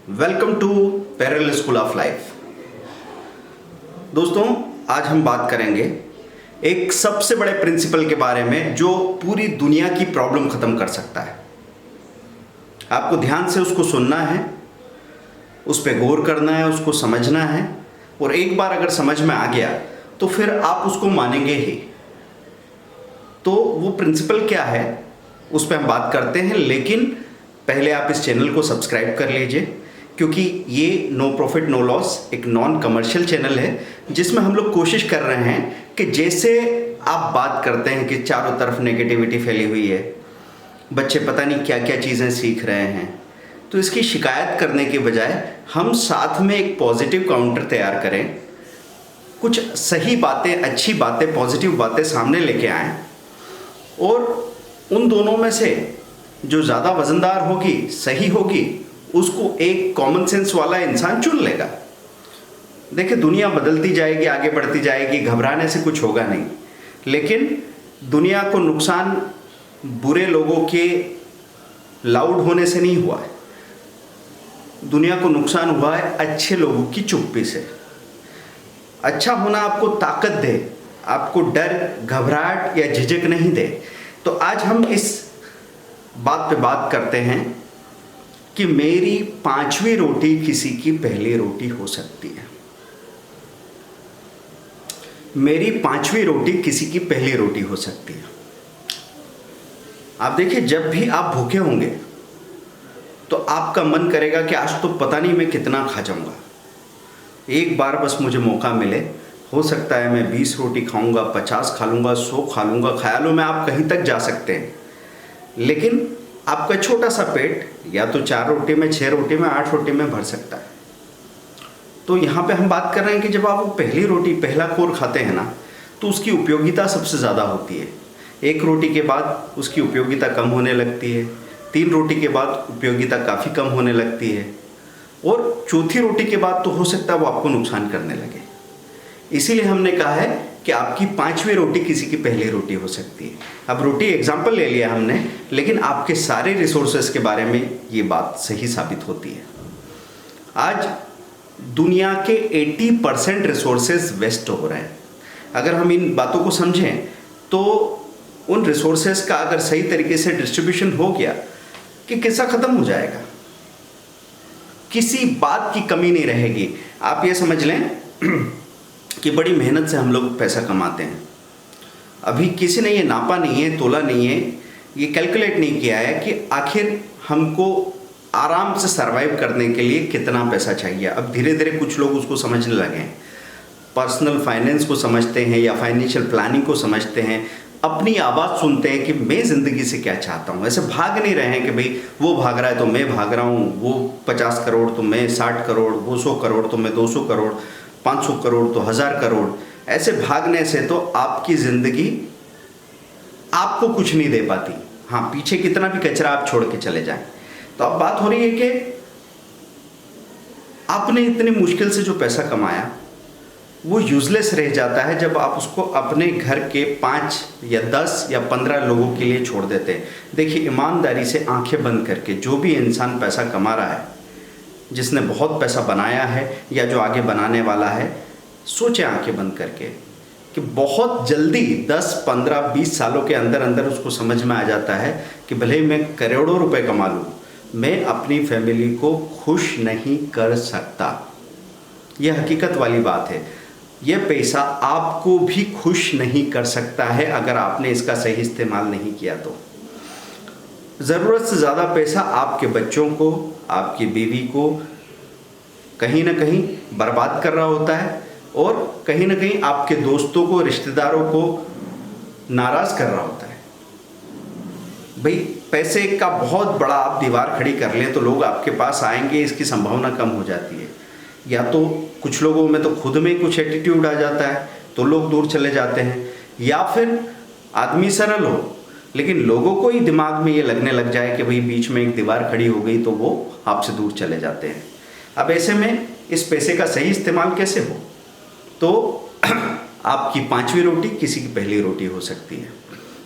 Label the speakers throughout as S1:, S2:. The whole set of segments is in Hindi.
S1: Welcome to parallel school of life. दोस्तों, आज हम बात करेंगे एक सबसे बड़े प्रिंसिपल के बारे में जो पूरी दुनिया की प्रॉब्लम खत्म कर सकता है। आपको ध्यान से उसको सुनना है, उस पर गौर करना है, उसको समझना है, और एक बार अगर समझ में आ गया तो फिर आप उसको मानेंगे ही। तो वो प्रिंसिपल क्या है उस पर हम बात करते हैं, लेकिन पहले आप इस चैनल को सब्सक्राइब कर लीजिए, क्योंकि ये नो प्रॉफिट नो लॉस एक नॉन कमर्शियल चैनल है जिसमें हम लोग कोशिश कर रहे हैं कि जैसे आप बात करते हैं कि चारों तरफ नेगेटिविटी फैली हुई है, बच्चे पता नहीं क्या क्या चीज़ें सीख रहे हैं, तो इसकी शिकायत करने के बजाय हम साथ में एक पॉजिटिव काउंटर तैयार करें, कुछ सही बातें, अच्छी बातें, पॉजिटिव बातें सामने लेके आएँ, और उन दोनों में से जो ज़्यादा वज़नदार होगी, सही होगी, उसको एक कॉमन सेंस वाला इंसान चुन लेगा। देखिए, दुनिया बदलती जाएगी, आगे बढ़ती जाएगी, घबराने से कुछ होगा नहीं, लेकिन दुनिया को नुकसान बुरे लोगों के लाउड होने से नहीं हुआ है, दुनिया को नुकसान हुआ है अच्छे लोगों की चुप्पी से। अच्छा होना आपको ताकत दे, आपको डर, घबराहट या झिझक नहीं दे। तो आज हम इस बात पे बात करते हैं कि मेरी पांचवी रोटी किसी की पहली रोटी हो सकती है। मेरी पांचवी रोटी किसी की पहली रोटी हो सकती है। आप देखिए, जब भी आप भूखे होंगे तो आपका मन करेगा कि आज तो पता नहीं मैं कितना खा जाऊंगा, एक बार बस मुझे मौका मिले, हो सकता है मैं 20 रोटी खाऊंगा, 50 खा लूंगा, 100 खा लूंगा। ख्यालों में आप कहीं तक जा सकते हैं, लेकिन आपका छोटा सा पेट या तो 4 रोटी में, 6 रोटी में, 8 रोटी में भर सकता है। तो यहाँ पे हम बात कर रहे हैं कि जब आप वो पहली रोटी, पहला कोर खाते हैं ना, तो उसकी उपयोगिता सबसे ज़्यादा होती है। 1 रोटी के बाद उसकी उपयोगिता कम होने लगती है, 3 रोटी के बाद उपयोगिता काफ़ी कम होने लगती है, और चौथी रोटी के बाद तो हो सकता है वो आपको नुकसान करने लगे। इसीलिए हमने कहा है कि आपकी पांचवी रोटी किसी की पहली रोटी हो सकती है। अब रोटी एग्जाम्पल ले लिया हमने, लेकिन आपके सारे रिसोर्सेज के बारे में ये बात सही साबित होती है। आज दुनिया के 80% रिसोर्सेज वेस्ट हो रहे हैं। अगर हम इन बातों को समझें तो उन रिसोर्सेज का अगर सही तरीके से डिस्ट्रीब्यूशन हो गया कि किस्सा ख़त्म हो जाएगा, किसी बात की कमी नहीं रहेगी। आप ये समझ लें कि बड़ी मेहनत से हम लोग पैसा कमाते हैं। अभी किसी ने ये नापा नहीं है, तोला नहीं है, ये कैलकुलेट नहीं किया है कि आखिर हमको आराम से सरवाइव करने के लिए कितना पैसा चाहिए। अब धीरे धीरे कुछ लोग उसको समझने लगे हैं, पर्सनल फाइनेंस को समझते हैं या फाइनेंशियल प्लानिंग को समझते हैं, अपनी आवाज़ सुनते हैं कि मैं ज़िंदगी से क्या चाहता हूँ। ऐसे भाग नहीं रहे हैं कि भाई वो भाग रहा है तो मैं भाग रहा हूँ, वो 50 करोड़ तो मैं 60 करोड़, वो 100 करोड़ तो मैं 200 करोड़, 500 करोड़ तो 1000 करोड़। ऐसे भागने से तो आपकी ज़िंदगी आपको कुछ नहीं दे पाती। हाँ, पीछे कितना भी कचरा आप छोड़ के चले जाएं। तो अब बात हो रही है कि आपने इतनी मुश्किल से जो पैसा कमाया वो यूजलेस रह जाता है जब आप उसको अपने घर के 5 या 10 या 15 लोगों के लिए छोड़ देते हैं। देखिए, ईमानदारी से आंखें बंद करके जो भी इंसान पैसा कमा रहा है, जिसने बहुत पैसा बनाया है या जो आगे बनाने वाला है, सोचे आंखें बंद करके कि बहुत जल्दी 10, 15, 20 सालों के अंदर अंदर उसको समझ में आ जाता है कि भले ही मैं करोड़ों रुपए कमा लूँ, मैं अपनी फैमिली को खुश नहीं कर सकता। यह हकीकत वाली बात है। यह पैसा आपको भी खुश नहीं कर सकता है अगर आपने इसका सही इस्तेमाल नहीं किया तो। ज़रूरत से ज़्यादा पैसा आपके बच्चों को, आपकी बीवी को कहीं ना कहीं बर्बाद कर रहा होता है, और कहीं ना कहीं आपके दोस्तों को, रिश्तेदारों को नाराज़ कर रहा होता है। भाई, पैसे का बहुत बड़ा आप दीवार खड़ी कर लें तो लोग आपके पास आएंगे, इसकी संभावना कम हो जाती है। या तो कुछ लोगों में तो खुद में कुछ एटीट्यूड आ जाता है तो लोग दूर चले जाते हैं, या फिर आदमी सरल हो लेकिन लोगों को ही दिमाग में ये लगने लग जाए कि भाई बीच में एक दीवार खड़ी हो गई तो वो आपसे दूर चले जाते हैं। अब ऐसे में इस पैसे का सही इस्तेमाल कैसे हो? तो आपकी पांचवी रोटी किसी की पहली रोटी हो सकती है।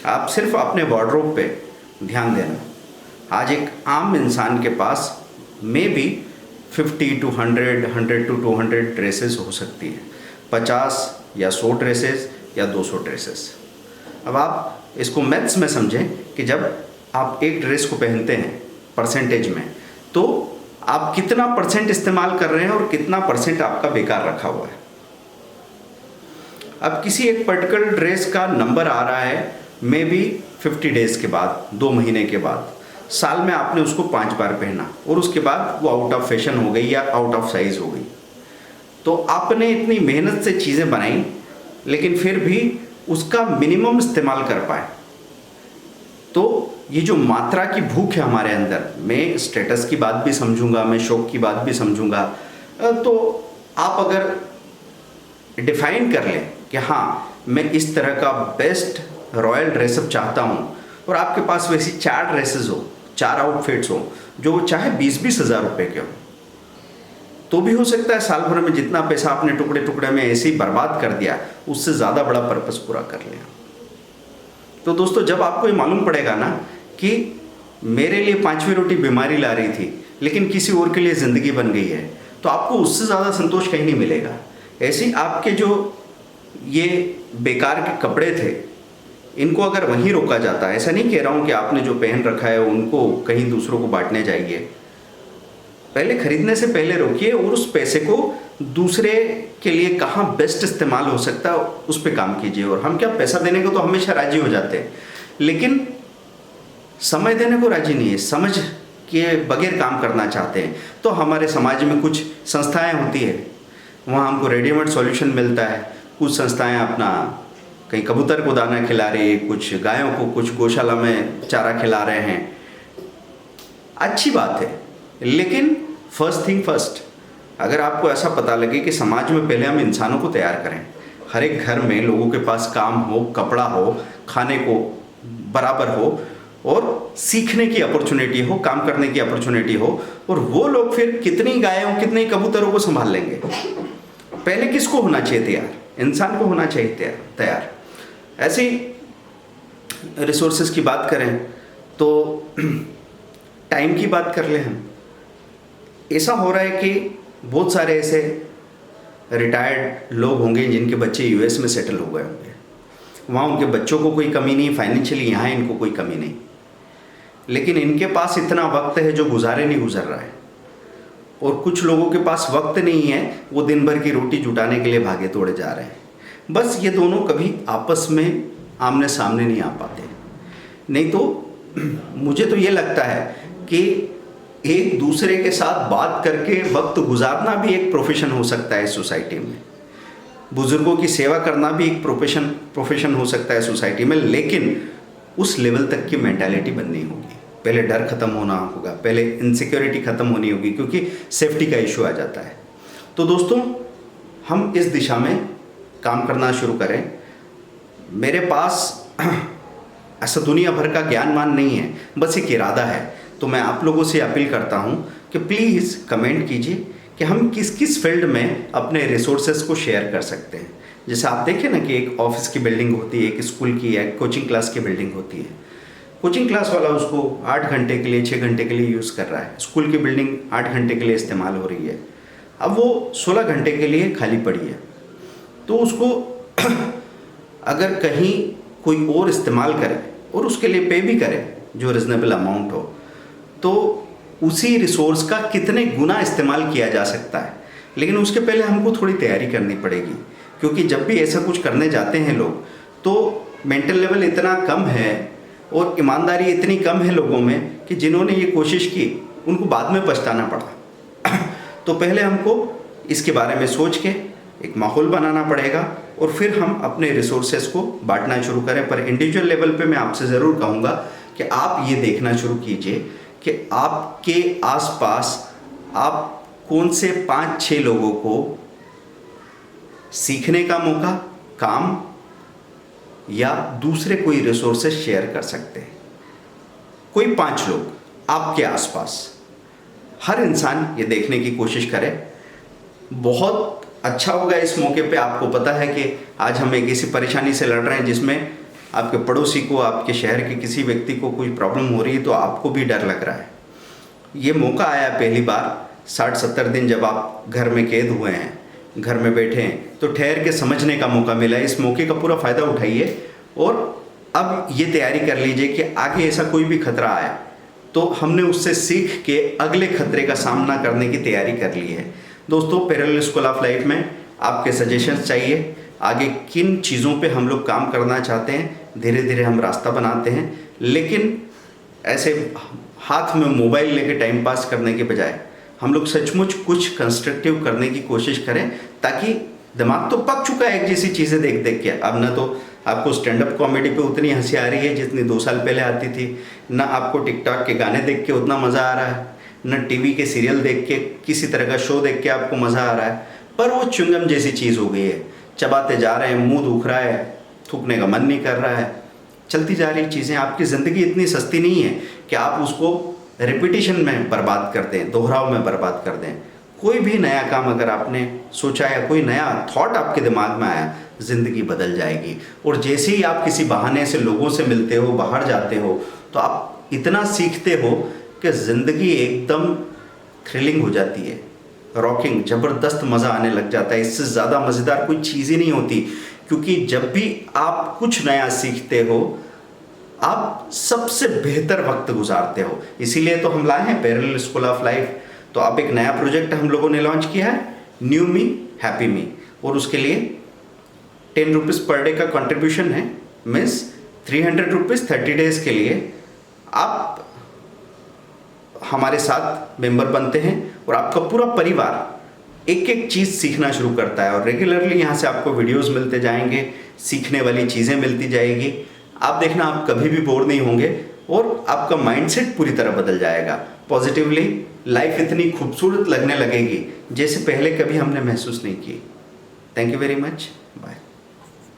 S1: आप सिर्फ अपने वार्डरोब पे ध्यान देना। आज एक आम इंसान के पास में भी 50 to 100, 100 to 200 ड्रेसेस हो सकती है, 50 या 100 ड्रेसेस या 200 ड्रेसेस। अब आप इसको मैथ्स में समझें कि जब आप एक ड्रेस को पहनते हैं परसेंटेज में, तो आप कितना परसेंट इस्तेमाल कर रहे हैं और कितना परसेंट आपका बेकार रखा हुआ है। अब किसी एक पर्टिकुलर ड्रेस का नंबर आ रहा है मे बी 50 डेज के बाद, 2 महीने के बाद, साल में आपने उसको 5 बार पहना और उसके बाद वो आउट ऑफ फैशन हो गई या आउट ऑफ साइज हो गई। तो आपने इतनी मेहनत से चीज़ें बनाई लेकिन फिर भी उसका मिनिमम इस्तेमाल कर पाए। तो ये जो मात्रा की भूख है हमारे अंदर, मैं स्टेटस की बात भी समझूंगा, मैं शौक की बात भी समझूंगा, तो आप अगर डिफाइन कर लें कि हाँ मैं इस तरह का बेस्ट रॉयल ड्रेसअप चाहता हूँ और आपके पास वैसी 4 ड्रेसेस हो, 4 आउटफिट्स हो जो चाहे 20-20 हज़ार रुपये के हो, तो भी हो सकता है साल भर में जितना पैसा आपने टुकड़े टुकड़े में ऐसे ही बर्बाद कर दिया उससे ज़्यादा बड़ा पर्पस पूरा कर लिया। तो दोस्तों, जब आपको ये मालूम पड़ेगा ना कि मेरे लिए 5वीं रोटी बीमारी ला रही थी लेकिन किसी और के लिए ज़िंदगी बन गई है, तो आपको उससे ज़्यादा संतोष कहीं नहीं मिलेगा। ऐसे आपके जो ये बेकार के कपड़े थे इनको अगर वहीं रोका जाता, ऐसा नहीं कह रहा हूँ कि आपने जो पहन रखा है उनको कहीं दूसरों को बांटने जाइए, पहले खरीदने से पहले रोकिए और उस पैसे को दूसरे के लिए कहाँ बेस्ट इस्तेमाल हो सकता है उस पर काम कीजिए। और हम क्या, पैसा देने को तो हमेशा राजी हो जाते हैं लेकिन समय देने को राजी नहीं है, समझ के बगैर काम करना चाहते हैं। तो हमारे समाज में कुछ संस्थाएं होती है, वहाँ हमको रेडीमेड सॉल्यूशन मिलता है। कुछ संस्थाएं अपना कहीं कबूतर को दाना खिला रही है, कुछ गायों को कुछ गौशाला में चारा खिला रहे हैं, अच्छी बात है। लेकिन फर्स्ट थिंग फर्स्ट, अगर आपको ऐसा पता लगे कि समाज में पहले हम इंसानों को तैयार करें, हर एक घर में लोगों के पास काम हो, कपड़ा हो, खाने को बराबर हो और सीखने की अपॉर्चुनिटी हो, काम करने की अपॉर्चुनिटी हो, और वो लोग फिर कितनी गायों कितने कबूतरों को संभाल लेंगे। पहले किसको होना चाहिए तैयार? इंसान को होना चाहिए तैयार। ऐसे ही रिसोर्सेज की बात करें तो टाइम की बात कर ले हम। ऐसा हो रहा है कि बहुत सारे ऐसे रिटायर्ड लोग होंगे जिनके बच्चे यूएस में सेटल हो गए होंगे, वहाँ उनके बच्चों को कोई कमी नहीं, फाइनेंशियली यहाँ इनको कोई कमी नहीं, लेकिन इनके पास इतना वक्त है जो गुजारे नहीं गुजर रहा है। और कुछ लोगों के पास वक्त नहीं है, वो दिन भर की रोटी जुटाने के लिए भागे तोड़े जा रहे हैं। बस ये दोनों कभी आपस में आमने सामने नहीं आ पाते। नहीं तो मुझे तो ये लगता है कि एक दूसरे के साथ बात करके वक्त गुजारना भी एक प्रोफेशन हो सकता है सोसाइटी में। बुजुर्गों की सेवा करना भी एक प्रोफेशन हो सकता है सोसाइटी में, लेकिन उस लेवल तक की मेंटालिटी बननी होगी। पहले डर ख़त्म होना होगा, पहले इनसिक्योरिटी ख़त्म होनी होगी, क्योंकि सेफ्टी का इशू आ जाता है। तो दोस्तों, हम इस दिशा में काम करना शुरू करें। मेरे पास ऐसा दुनिया भर का ज्ञानमान नहीं है, बस एक इरादा है। तो मैं आप लोगों से अपील करता हूं कि प्लीज़ कमेंट कीजिए कि हम किस किस फील्ड में अपने रिसोर्सेज को शेयर कर सकते हैं। जैसे आप देखें ना कि एक ऑफिस की बिल्डिंग होती है, एक स्कूल की, एक कोचिंग क्लास की बिल्डिंग होती है। कोचिंग क्लास वाला उसको 8 घंटे के लिए, 6 घंटे के लिए यूज़ कर रहा है। स्कूल की बिल्डिंग 8 घंटे के लिए इस्तेमाल हो रही है, अब वो 16 घंटे के लिए खाली पड़ी है। तो उसको अगर कहीं कोई और इस्तेमाल करे और उसके लिए पे भी करे जो रिजनेबल अमाउंट हो, तो उसी रिसोर्स का कितने गुना इस्तेमाल किया जा सकता है। लेकिन उसके पहले हमको थोड़ी तैयारी करनी पड़ेगी, क्योंकि जब भी ऐसा कुछ करने जाते हैं लोग, तो मेंटल लेवल इतना कम है और ईमानदारी इतनी कम है लोगों में कि जिन्होंने ये कोशिश की उनको बाद में पछताना पड़ा। तो पहले हमको इसके बारे में सोच के एक माहौल बनाना पड़ेगा और फिर हम अपने रिसोर्सेज को बांटना शुरू करें। पर इंडिविजुअल लेवल पे मैं आपसे ज़रूर कहूँगा कि आप ये देखना शुरू कीजिए कि आपके आसपास आप कौन से 5-6 लोगों को सीखने का मौका, काम या दूसरे कोई रिसोर्सेज शेयर कर सकते हैं। कोई 5 लोग आपके आसपास, हर इंसान ये देखने की कोशिश करे। बहुत अच्छा होगा इस मौके पे। आपको पता है कि आज हम एक ऐसी परेशानी से लड़ रहे हैं जिसमें आपके पड़ोसी को, आपके शहर के किसी व्यक्ति को कोई प्रॉब्लम हो रही है तो आपको भी डर लग रहा है। ये मौका आया पहली बार 60-70 दिन जब आप घर में कैद हुए हैं, घर में बैठे हैं, तो ठहर के समझने का मौका मिला है। इस मौके का पूरा फ़ायदा उठाइए और अब ये तैयारी कर लीजिए कि आगे ऐसा कोई भी खतरा आए तो हमने उससे सीख के अगले खतरे का सामना करने की तैयारी कर ली है। दोस्तों, पैरेलल स्कूल ऑफ लाइफ में आपके सजेशंस चाहिए, आगे किन चीज़ों पे हम लोग काम करना चाहते हैं, धीरे धीरे हम रास्ता बनाते हैं, लेकिन ऐसे हाथ में मोबाइल लेके टाइम पास करने के बजाय हम लोग सचमुच कुछ कंस्ट्रक्टिव करने की कोशिश करें, ताकि दिमाग तो पक चुका है एक जैसी चीज़ें देख देख के। अब ना तो आपको स्टैंड अप कॉमेडी पे उतनी हंसी आ रही है जितनी 2 साल पहले आती थी, ना आपको टिकटॉक के गाने देख के उतना मज़ा आ रहा है, ना टीवी के सीरियल देख के, किसी तरह का शो देख के आपको मज़ा आ रहा है। पर वो च्युइंगम जैसी चीज़ हो गई है, चबाते जा रहे हैं, मुंह दुख रहा है, थूकने का मन नहीं कर रहा है, चलती जा रही चीज़ें। आपकी ज़िंदगी इतनी सस्ती नहीं है कि आप उसको रिपीटिशन में बर्बाद कर दें, दोहराव में बर्बाद कर दें। कोई भी नया काम अगर आपने सोचा या कोई नया थॉट आपके दिमाग में आया, ज़िंदगी बदल जाएगी। और जैसे ही आप किसी बहाने से लोगों से मिलते हो, बाहर जाते हो, तो आप इतना सीखते हो कि ज़िंदगी एकदम थ्रिलिंग हो जाती है, रॉकिंग, ज़बरदस्त मज़ा आने लग जाता है। इससे ज़्यादा मज़ेदार कोई चीज़ ही नहीं होती, क्योंकि जब भी आप कुछ नया सीखते हो आप सबसे बेहतर वक्त गुजारते हो। इसीलिए तो हम लाए हैं पैरेलल स्कूल ऑफ लाइफ। तो अब एक नया प्रोजेक्ट हम लोगों ने लॉन्च किया है, न्यू मी हैप्पी मी, और उसके लिए 10 रुपीज़ पर डे का कंट्रीब्यूशन है, मीन्स 300 रुपीज़ 30 डेज़ के लिए आप हमारे साथ मेंबर बनते हैं और आपका पूरा परिवार एक एक चीज़ सीखना शुरू करता है। और रेगुलरली यहाँ से आपको वीडियोस मिलते जाएंगे, सीखने वाली चीज़ें मिलती जाएगी। आप देखना, आप कभी भी बोर नहीं होंगे और आपका माइंडसेट पूरी तरह बदल जाएगा। पॉजिटिवली लाइफ इतनी खूबसूरत लगने लगेगी जैसे पहले कभी हमने महसूस नहीं की। Thank you very much.